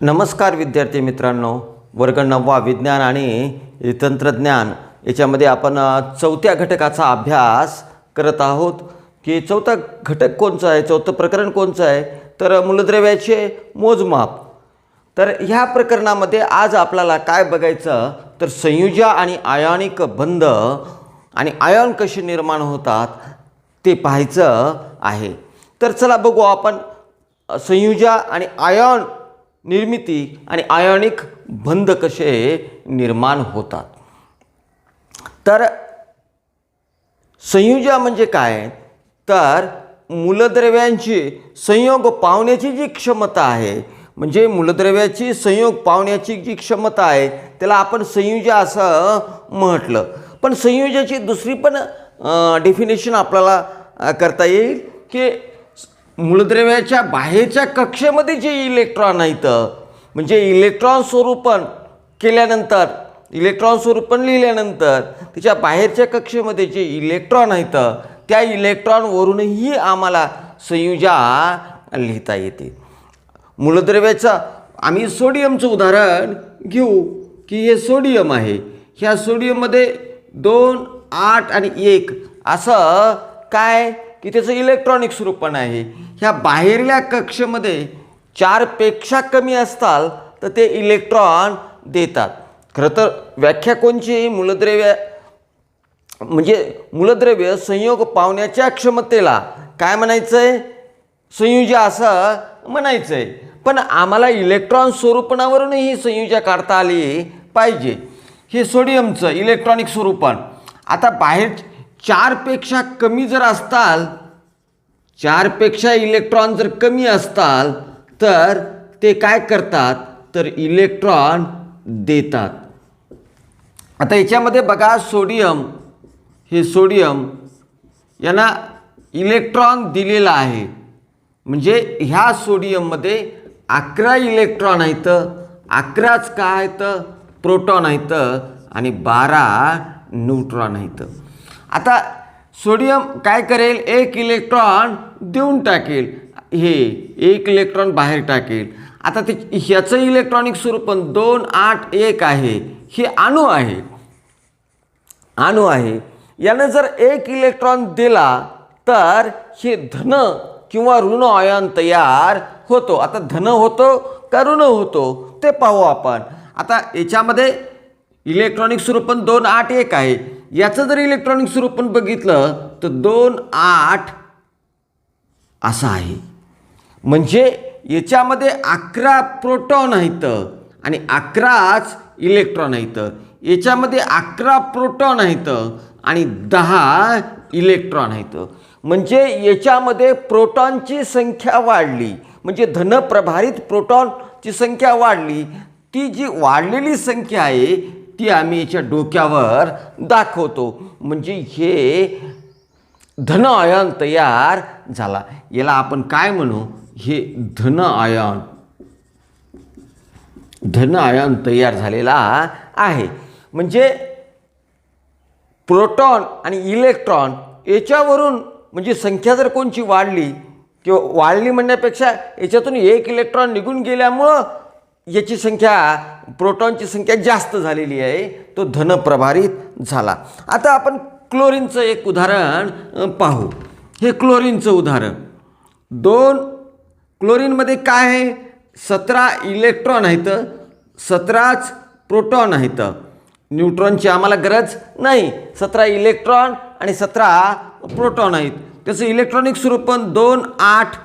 नमस्कार विद्यार्थी मित्रांनो, वर्ग 9वा विज्ञान आणि तंत्रज्ञान याच्यामध्ये आपण चौथ्या घटकाचा अभ्यास करत आहोत की चौथा घटक कोणचा आहे, चौथं प्रकरण कोणचं आहे तर मूलद्रव्याचे मोजमाप. तर ह्या प्रकरणामध्ये आज आपल्याला काय बघायचं तर संयुजा आणि आयनिक बंध आणि आयन कसे निर्माण होतात ते पाहायचं आहे. तर चला बघू आपण संयुजा आणि आयन निर्मिती आणि आयनिक बंध कसे निर्माण होतात. तर संयुजा म्हणजे काय तर मूलद्रव्यांची संयोग पावण्याची जी क्षमता आहे, म्हणजे मूलद्रव्याची संयोग पावण्याची जी क्षमता आहे त्याला आपण संयुजा असं म्हटलं. पण संयुजाची दुसरी पण डेफिनेशन आपल्याला करता येईल की मूलद्रव्याच्या बाहेरच्या कक्षेमध्ये जे इलेक्ट्रॉन आहेत, म्हणजे इलेक्ट्रॉन स्वरूपन केल्यानंतर इलेक्ट्रॉन स्वरूपन लिहिल्यानंतर त्याच्या बाहेरच्या कक्षेमध्ये जे इलेक्ट्रॉन आहेत त्या इलेक्ट्रॉनवरूनही आम्हाला संयुजा लिहिता येते. मूलद्रव्याचं आम्ही सोडियमचं उदाहरण घेऊ की हे सोडियम आहे. ह्या सोडियममध्ये 2, 8 आणि 1 असं काय की त्याचं इलेक्ट्रॉनिक स्वरूपण आहे. ह्या बाहेरल्या कक्षेमध्ये 4 पेक्षा कमी असतात तर ते इलेक्ट्रॉन देतात. खरं तर व्याख्या कोणची मूलद्रव्य म्हणजे मूलद्रव्य संयोग पावण्याच्या क्षमतेला काय म्हणायचं आहे संयुजा असं म्हणायचं आहे. पण आम्हाला इलेक्ट्रॉन स्वरूपणावरूनही संयुजा काढता आली पाहिजे. हे सोडियमचं इलेक्ट्रॉनिक स्वरूपण आता बाहेर 4 पेक्षा कमी जर असताल, 4 पेक्षा इलेक्ट्रॉन जर कमी असताल तर ते काय करतात तर इलेक्ट्रॉन देतात. आता याच्यामध्ये बघा सोडियम, हे सोडियम यांना इलेक्ट्रॉन दिलेला आहे. म्हणजे ह्या सोडियममध्ये 11 इलेक्ट्रॉन आहेत, 11च काय आहेत प्रोटॉन आहेत आणि 12 न्यूट्रॉन आहेत. आता सोडियम काय करेल, 1 इलेक्ट्रॉन देऊन टाकेल, हे 1 इलेक्ट्रॉन बाहेर टाकेल. आता ते ह्याचं इलेक्ट्रॉनिक स्वरूपण 2, 8, 1 आहे. हे अणू आहे, अणू आहे. यानं जर 1 इलेक्ट्रॉन दिला तर हे धन किंवा ऋण आयन तयार होतो. आता धन होतो का ऋण होतो ते पाहू आपण. आता याच्यामध्ये इलेक्ट्रॉनिक स्वरूपण 2, 8, 1 आहे. याचं जर इलेक्ट्रॉनिक स्वरूपण बघितलं तर 2, 8 असं आहे. म्हणजे याच्यामध्ये 11 प्रोटॉन आहेत आणि 11च इलेक्ट्रॉन आहेत. याच्यामध्ये 11 प्रोटॉन आहेत आणि 10 इलेक्ट्रॉन आहेत. म्हणजे याच्यामध्ये प्रोटॉनची संख्या वाढली, म्हणजे धनप्रभारित प्रोटॉनची संख्या वाढली. ती जी वाढलेली संख्या आहे ती आम्ही याच्या डोक्यावर दाखवतो. म्हणजे हे धन आयन तयार झाला. याला आपण काय म्हणू, हे धन आयन तयार झालेला आहे. म्हणजे प्रोटॉन आणि इलेक्ट्रॉन याच्यावरून म्हणजे संख्या जर कोणची वाढली किंवा वाढली म्हणण्यापेक्षा याच्यातून 1 इलेक्ट्रॉन निघून गेल्यामुळं याची संख्या प्रोटॉनची संख्या जास्त झालेली आहे, तो धनप्रभारित झाला. आता आपण क्लोरीनचं एक उदाहरण पाहू. हे क्लोरीनचं उदाहरण 2 क्लोरीनमध्ये काय आहे 17 इलेक्ट्रॉन आहेत, 17च प्रोटॉन आहेत. न्यूट्रॉनची आम्हाला गरज नाही. 17 इलेक्ट्रॉन आणि 17 प्रोटॉन आहेत. त्याचं इलेक्ट्रॉनिक स्वरूपण 2, 8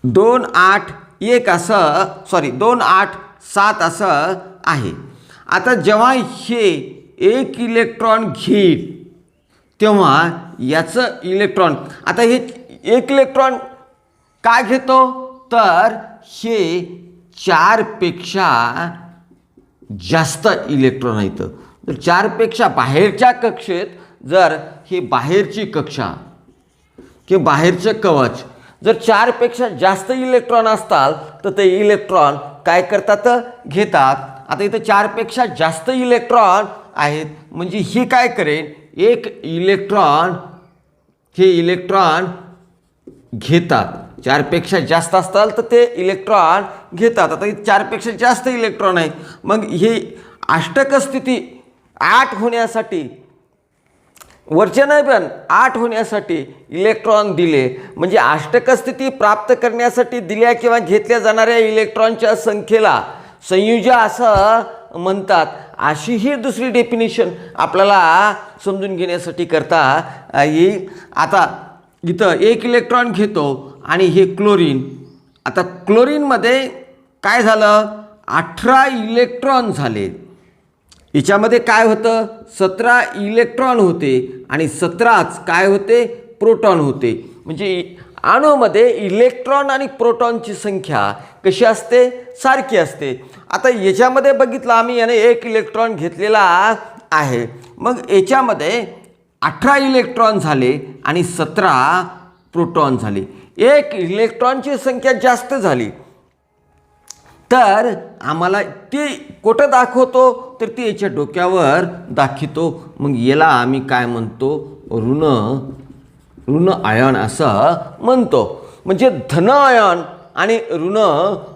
2, 8, 1 असं 2, 8, 7 असं आहे. आता जेव्हा हे 1 इलेक्ट्रॉन घेईल तेव्हा याचं इलेक्ट्रॉन, आता हे 1 इलेक्ट्रॉन काय घेतो तर हे 4 पेक्षा जास्त इलेक्ट्रॉन आहेत. तर 4 पेक्षा बाहेरच्या कक्षेत जर हे बाहेरची कक्षा किंवा बाहेरचं कवच जर 4 पेक्षा जास्त इलेक्ट्रॉन असतात तर ते इलेक्ट्रॉन काय करतात घेतात. आता इथं 4 पेक्षा जास्त इलेक्ट्रॉन आहेत म्हणजे हे काय करेल 1 इलेक्ट्रॉन हे इलेक्ट्रॉन घेतात. 4पेक्षा जास्त असताल तर ते इलेक्ट्रॉन घेतात. आता 4पेक्षा जास्त इलेक्ट्रॉन आहे, मग ही अष्टक स्थिती 8 होण्यासाठी, वरच्या नाही पण 8 होण्यासाठी इलेक्ट्रॉन दिले. म्हणजे अष्टक स्थिती प्राप्त करण्यासाठी दिल्या किंवा घेतल्या जाणाऱ्या इलेक्ट्रॉनच्या संख्येला संयुजा असं म्हणतात. अशी ही दुसरी डेफिनेशन आपल्याला समजून घेण्यासाठी करता येईल. आता इथं 1 इलेक्ट्रॉन घेतो आणि हे क्लोरीन. आता क्लोरीनमध्ये काय झालं, 18 इलेक्ट्रॉन झाले. याच्यामध्ये काय होतं, 17 इलेक्ट्रॉन होते आणि 17च काय होते, प्रोटॉन होते. म्हणजे अणूमध्ये इलेक्ट्रॉन आणि प्रोटॉनची संख्या कशी असते, सारखी असते. आता याच्यामध्ये बघितलं आम्ही, याने 1 इलेक्ट्रॉन घेतलेला आहे. मग याच्यामध्ये 18 इलेक्ट्रॉन झाले आणि 17 प्रोटॉन झाले. 1 इलेक्ट्रॉनची संख्या जास्त झाली तर आम्हाला ती कुठं दाखवतो, तर ती याच्या डोक्यावर दाखवतो. मग याला आम्ही काय म्हणतो, ऋण आयन असं म्हणतो. म्हणजे धन आयन आणि ऋण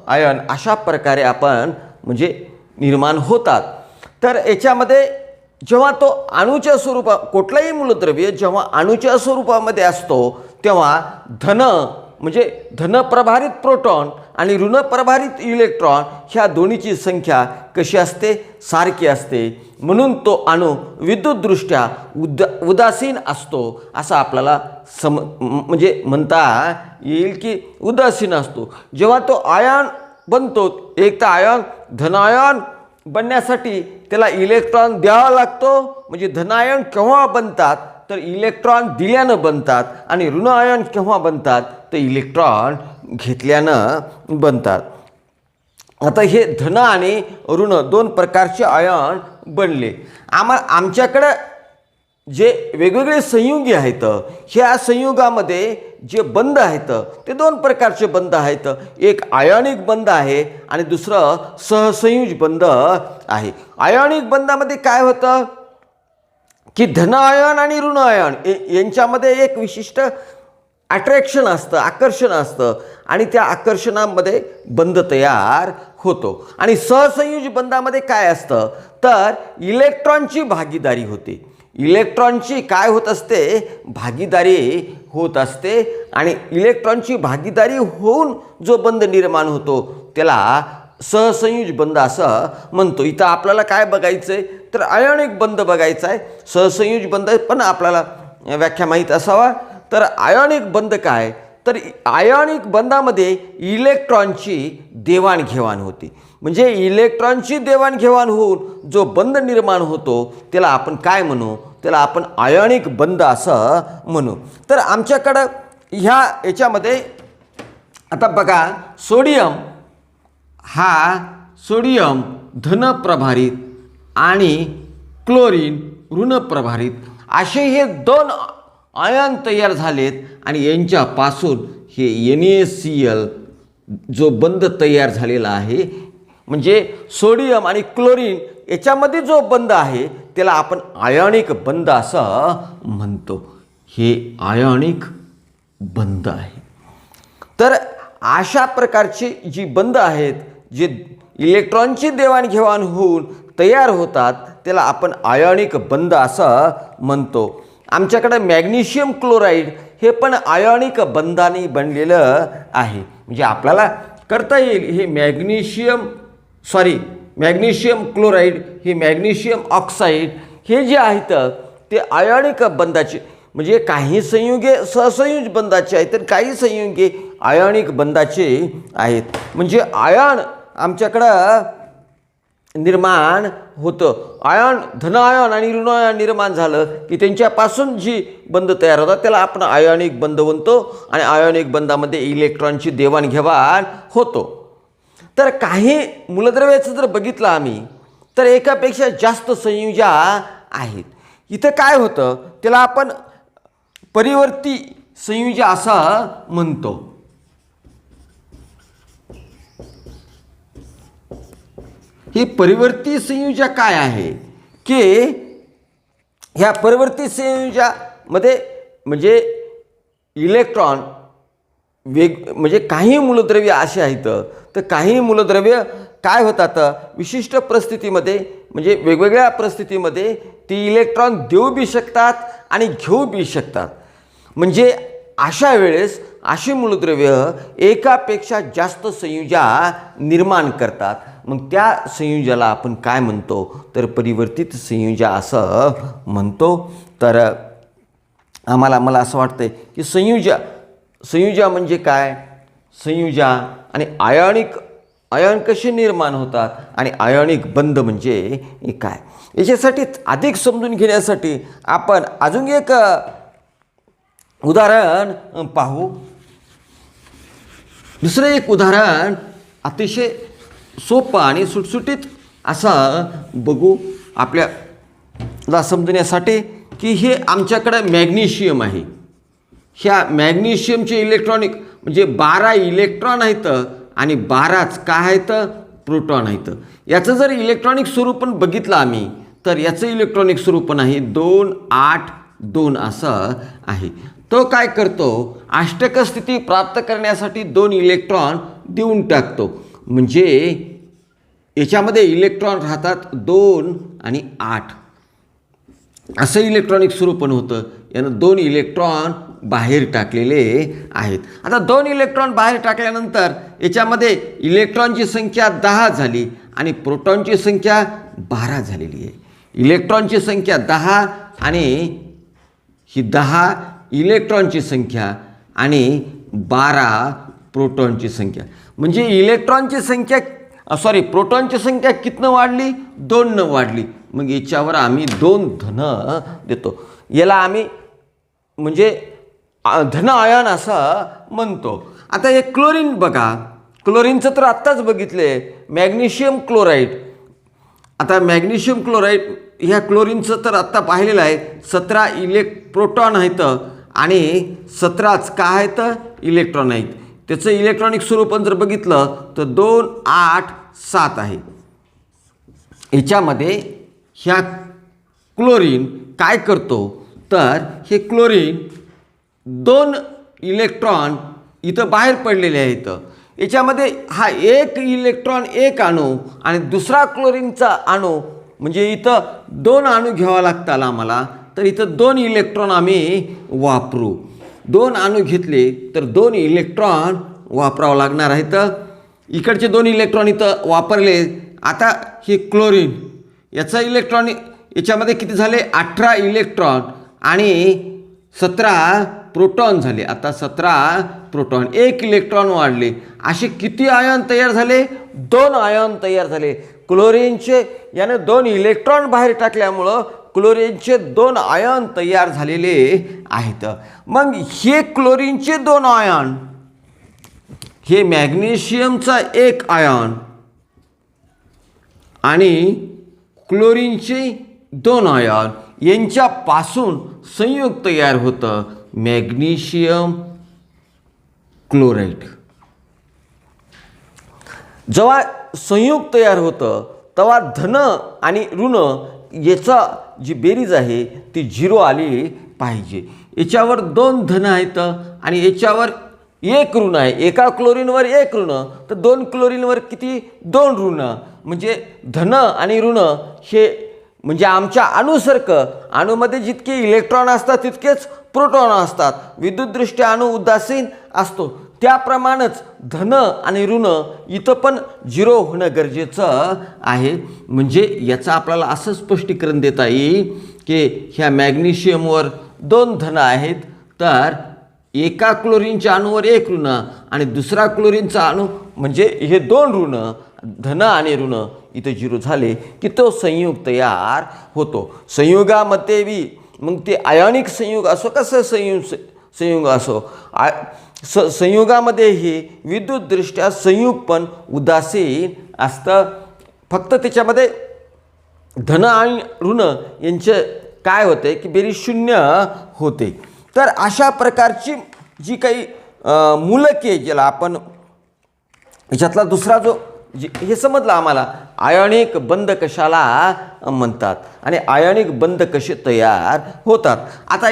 आयन अशा प्रकारे आपण म्हणजे निर्माण होतात. तर याच्यामध्ये जेव्हा तो अणूच्या स्वरूपात, कुठलाही मूलद्रव्य जेव्हा अणूच्या स्वरूपामध्ये असतो तेव्हा धन म्हणजे धनप्रभारित प्रोटॉन आणि ऋणप्रभारित इलेक्ट्रॉन ह्या दोन्हीची संख्या कशी असते, सारखी असते. म्हणून तो अणू विद्युतदृष्ट्या उदासीन असतो असं आपल्याला म्हणजे म्हणता येईल की उदासीन असतो. जेव्हा तो आयन बनतो, एक तर आयन धनायन बनण्यासाठी त्याला इलेक्ट्रॉन द्यावा लागतो. म्हणजे धनायन केव्हा बनतात, तर इलेक्ट्रॉन दिल्यानं बनतात. आणि ऋण आयन केव्हा बनतात, तर इलेक्ट्रॉन घेतल्यानं बनतात. आता हे धन आणि ऋण 2 प्रकारचे आयन बनले. आमच्याकडं जे वेगवेगळे संयुगी आहेत, ह्या संयुगामध्ये जे बंध आहेत ते 2 प्रकारचे बंध आहेत. एक आयनिक बंध आहे आणि दुसरं सहसंयुज बंध आहे. आयनिक बंधामध्ये काय होतं की धन आयन आणि ऋण आयन यांच्यामध्ये एक विशिष्ट अट्रॅक्शन असतं, आकर्षण असतं आणि त्या आकर्षणामध्ये बंध तयार होतो. आणि सहसंयुज बंधामध्ये काय असतं, तर इलेक्ट्रॉनची भागीदारी होते. इलेक्ट्रॉनची काय होत असते, भागीदारी होत असते. आणि इलेक्ट्रॉनची भागीदारी होऊन जो बंध निर्माण होतो त्याला सहसंयुज बंध असं म्हणतो. इथं आपल्याला काय बघायचं आहे, तर आयनिक बंध बघायचा आहे. सहसंयुज बंध पण आपल्याला व्याख्या माहीत असावा. तर आयनिक बंध काय, तर आयनिक बंधामध्ये इलेक्ट्रॉनची देवाणघेवाण होती. म्हणजे इलेक्ट्रॉनची देवाणघेवाण होऊन जो बंध निर्माण होतो त्याला आपण काय म्हणू, त्याला आपण आयनिक बंध असं म्हणू. तर आमच्याकडं याच्यामध्ये आता बघा, सोडियम धनप्रभारित आणि क्लोरीन ऋणप्रभारित असे हे 2 आयन तयार झालेत. आणि यांच्यापासून हे NaCl जो बंध तयार झालेला आहे, म्हणजे सोडियम आणि क्लोरीन याच्यामध्ये जो बंध आहे त्याला आपण आयनिक बंध असं म्हणतो. हे आयनिक बंध आहे. तर अशा प्रकारची जी बंध आहेत, जे इलेक्ट्रॉनची देवाणघेवाण होऊन तयार होतात त्याला आपण आयनिक बंध असं म्हणतो. आमच्याकडे मॅग्नेशियम क्लोराईड हे पण आयनिक बंधाने बनलेलं आहे. म्हणजे आपल्याला करता येईल हे मॅग्नेशियम क्लोराईड, हे मॅग्नेशियम ऑक्साईड हे जे आहेत ते आयनिक बंधाचे, म्हणजे काही संयुगे सहसंयुज बंधाचे आहेत तर काही संयुगे आयनिक बंधाचे आहेत. म्हणजे आयन आमच्याकडं निर्माण होतं. आयन धन आयन आणि ऋण आयन निर्माण झालं की त्यांच्यापासून जी बंध तयार होतात त्याला आपण आयनिक बंध म्हणतो. आणि आयनिक बंधामध्ये इलेक्ट्रॉनची देवाणघेवाण होतो. तर काही मूलद्रव्याचं जर बघितलं आम्ही तर एकापेक्षा जास्त संयुजा आहेत. इथं काय होतं, त्याला आपण परिवर्ती संयुजा असं म्हणतो. ही परिवर्ती संयुजा काय आहे की ह्या परिवर्ती संयुजामध्ये म्हणजे इलेक्ट्रॉन म्हणजे काही मूलद्रव्य असे आहेत, तर काही मूलद्रव्य काय होतात विशिष्ट परिस्थितीमध्ये, म्हणजे वेगवेगळ्या परिस्थितीमध्ये ती इलेक्ट्रॉन देऊ बी शकतात आणि घेऊ बी शकतात. म्हणजे अशा वेळेस अशी मूलद्रव्य एकापेक्षा जास्त संयुजा निर्माण करतात. मग त्या संयुजाला आपण काय म्हणतो, तर परिवर्तित संयुजा असं म्हणतो. तर मला असं वाटतं की संयुजा म्हणजे काय, संयुजा आणि आयन कसे निर्माण होतात आणि आयनिक बंध म्हणजे काय, याच्यासाठी अधिक समजून घेण्यासाठी आपण अजून एक उदाहरण पाहू. दुसरं एक उदाहरण अतिशय सोपं आणि सुटसुटीत असं बघू आपल्याला समजण्यासाठी, की हे आमच्याकडं मॅग्नेशियम आहे. ह्या मॅग्नेशियमचे इलेक्ट्रॉनिक म्हणजे 12 इलेक्ट्रॉन आहेत आणि 12च काय आहेत, प्रोटॉन आहेत. याचं जर इलेक्ट्रॉनिक स्वरूप पण बघितलं आम्ही, तर याचं इलेक्ट्रॉनिक स्वरूप पण आहे 2, 8, 2 असं आहे. तो काय करतो, अष्टक स्थिती प्राप्त करण्यासाठी 2 इलेक्ट्रॉन देऊन टाकतो. म्हणजे याच्यामध्ये इलेक्ट्रॉन राहतात 2 आणि 8 असं इलेक्ट्रॉनिक स्वरूप पण होतं. यानं 2 इलेक्ट्रॉन बाहेर टाकलेले आहेत. आता 2 इलेक्ट्रॉन बाहेर टाकल्यानंतर याच्यामध्ये इलेक्ट्रॉनची संख्या 10 झाली आणि प्रोटॉनची संख्या 12 झालेली आहे. इलेक्ट्रॉनची संख्या 10 आणि ही 10 इलेक्ट्रॉनची संख्या आणि 12 प्रोटॉनची संख्या. म्हणजे इलेक्ट्रॉनची संख्या प्रोटॉनची संख्या कितनं वाढली, 2 वाढली. मग याच्यावर आम्ही 2 धन देतो. याला आम्ही म्हणजे धन आयन असं म्हणतो. आता हे क्लोरीन बघा, क्लोरीनचं तर आत्ताच बघितले, मॅग्नेशियम क्लोराईड. आता मॅग्नेशियम क्लोराईड ह्या क्लोरीनचं तर आत्ता पाहिलेलं आहे, 17 प्रोटॉन आहेत आणि 17च काय आहेत, इलेक्ट्रॉन आहेत. त्याचं इलेक्ट्रॉनिक स्वरूप जर बघितलं तर 2, 8, 7 आहे. याच्यामध्ये ह्या क्लोरीन काय करतो, तर हे क्लोरीन 2 इलेक्ट्रॉन इथं बाहेर पडलेले आहेत. याच्यामध्ये हा एक इलेक्ट्रॉन एक अणू आणि दुसरा क्लोरीनचा अणू, म्हणजे इथं 2 अणू घ्यावा लागतात आम्हाला. तर इथं 2 इलेक्ट्रॉन आम्ही वापरू. 2 अणू घेतले तर 2 इलेक्ट्रॉन वापरावं लागणार आहेत. इकडचे 2 इलेक्ट्रॉन इथं वापरले. आता हे क्लोरीन याचा इलेक्ट्रॉन याच्यामध्ये किती झाले, 18 इलेक्ट्रॉन आणि 17 प्रोटॉन झाले. आता 17 प्रोटॉन, 1 इलेक्ट्रॉन वाढले. असे किती आयन तयार झाले, 2 आयन तयार झाले. क्लोरीनचे याने 2 इलेक्ट्रॉन बाहेर टाकल्यामुळं क्लोरीनचे 2 आयन तयार झालेले आहेत. मग हे क्लोरीनचे 2 आयन, हे मॅग्नेशियमचा 1 आयन आणि क्लोरीनचे 2 आयन, यांच्यापासून संयुग तयार होतं मॅग्नेशियम क्लोराईड. जेव्हा संयुग तयार होतं तेव्हा धन आणि ऋण याचा जी बेरीज आहे ती 0 आली पाहिजे. याच्यावर 2 धन आहेत आणि याच्यावर 1 ऋण आहे. एका क्लोरीनवर 1 ऋण, तर 2 क्लोरीनवर किती, 2 ऋण. म्हणजे धन आणि ऋण हे म्हणजे आमच्या अणुसारखं, अणुमध्ये जितके इलेक्ट्रॉन असतात तितकेच प्रोटॉन असतात. विद्युतदृष्ट्या अणु उदासीन असतो, त्याप्रमाणेच धन आणि ऋण इथं पण 0 होणं गरजेचं आहे. म्हणजे याचं आपल्याला असं स्पष्टीकरण देता येईल की ह्या मॅग्नेशियमवर 2 धन आहेत, तर एका क्लोरीनच्या अणूवर 1 ऋण आणि दुसरा क्लोरीनचा अणू म्हणजे हे 2 ऋण, धन आणि ऋण इथं 0 झाले की तो संयुग तयार होतो. संयुगामध्ये बी मग ते आयनिक संयुग असो कसं संयुग असो, संयुगामध्येही विद्युतदृष्ट्या संयुग पण उदासीन असतं. फक्त त्याच्यामध्ये धन आणि ऋण यांचे काय होते की बेरीज 0 होते. तर अशा प्रकारची जी काही मूलके, ज्याला आपण याच्यातला दुसरा जो हे समजलं आम्हाला, आयनिक बंध कशाला म्हणतात आणि आयनिक बंध कसे तयार होतात. आता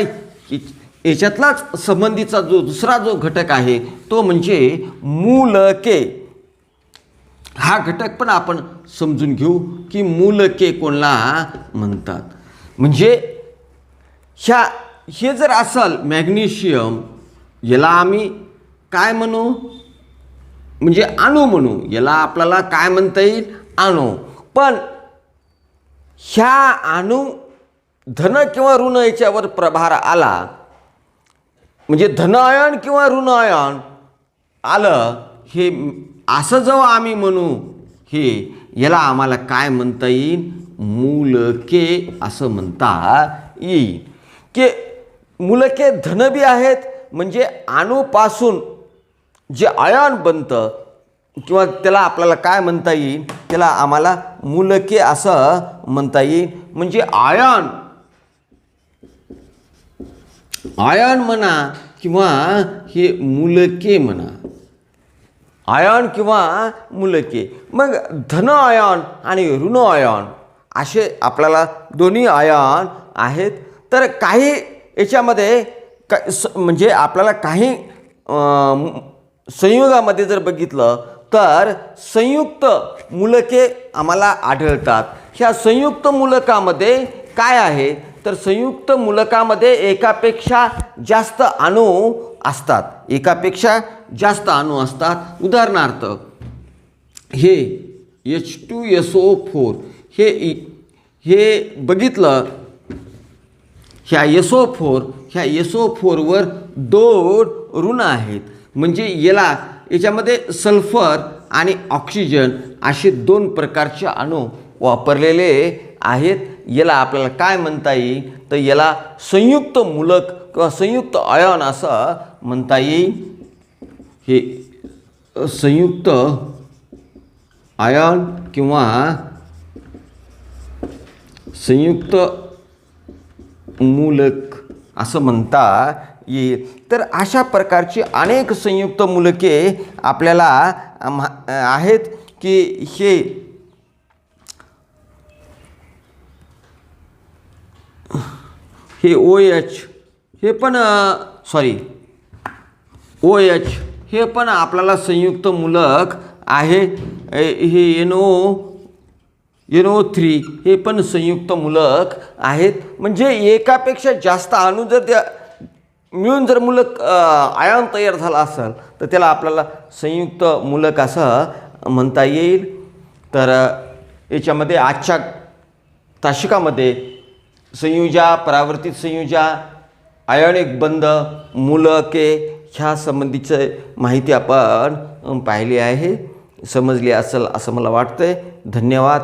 याच्यातलाच संबंधीचा जो दुसरा जो घटक आहे तो म्हणजे मूलके. हा घटक पण आपण समजून घेऊ की मूलके कोणाला म्हणतात. म्हणजे हे जर असेल मॅग्नेशियम, याला आम्ही काय म्हणू, म्हणजे अणू म्हणू. याला आपल्याला काय म्हणता येईल, अणू. पण ह्या अणू धन किंवा ऋण याच्यावर प्रभार आला, म्हणजे धन आयन किंवा ऋण आयन आलं, हे असं जेव्हा आम्ही म्हणू, याला आम्हाला काय म्हणता येईल, मूलके असं म्हणता येईल. की मूलके धन बी आहेत, म्हणजे अणूपासून जे आयन बनतं किंवा त्याला आपल्याला काय म्हणता येईल, त्याला आम्हाला मूलके असं म्हणता येईल. म्हणजे आयन म्हणा किंवा हे मूलके म्हणा, आयन किंवा मूलके. मग धन आयन आणि ऋण आयन असे आपल्याला दोन्ही आयन आहेत. तर काही याच्यामध्ये म्हणजे आपल्याला काही संयुगामध्ये जर बघितलं तर संयुक्त मूलके आम्हाला आढळतात. ह्या संयुक्त मूलकामध्ये काय आहे, तर संयुक्त मूलकामध्ये एकापेक्षा जास्त अणू असतात. एकापेक्षा जास्त अणू असतात. उदाहरणार्थ हे H2SO4 हे बघितलं, ह्या SO4 वर 2 ऋण आहेत. म्हणजे याच्यामध्ये सल्फर आणि ऑक्सिजन असे 2 प्रकारचे अणू वापरलेले आहेत. याला आपल्याला काय म्हणता येईल, तर याला संयुक्त मूलक किंवा संयुक्त आयन असं म्हणता येईल. हे संयुक्त आयन किंवा संयुक्त मूलक असं म्हणता येईल. तर अशा प्रकारची अनेक संयुक्त मूलके आपल्याला आहेत की हे OH OH हे पण आपल्याला संयुक्त मूलक आहे. हे NO3 हे पण संयुक्त मूलक आहेत. म्हणजे एकापेक्षा जास्त अणू जर मिळून जर मूलक आयन तयार झाला असेल तर त्याला आपल्याला संयुक्त मूलक असं म्हणता येईल. तर याच्यामध्ये आजच्या तासिकामध्ये संयुजा, परावर्तित संयुजा, आयनिक बंध, मूलके ह्या संबंधीची माहिती आपण पाहिली आहे, समजली असेल असं मला वाटतंय. धन्यवाद.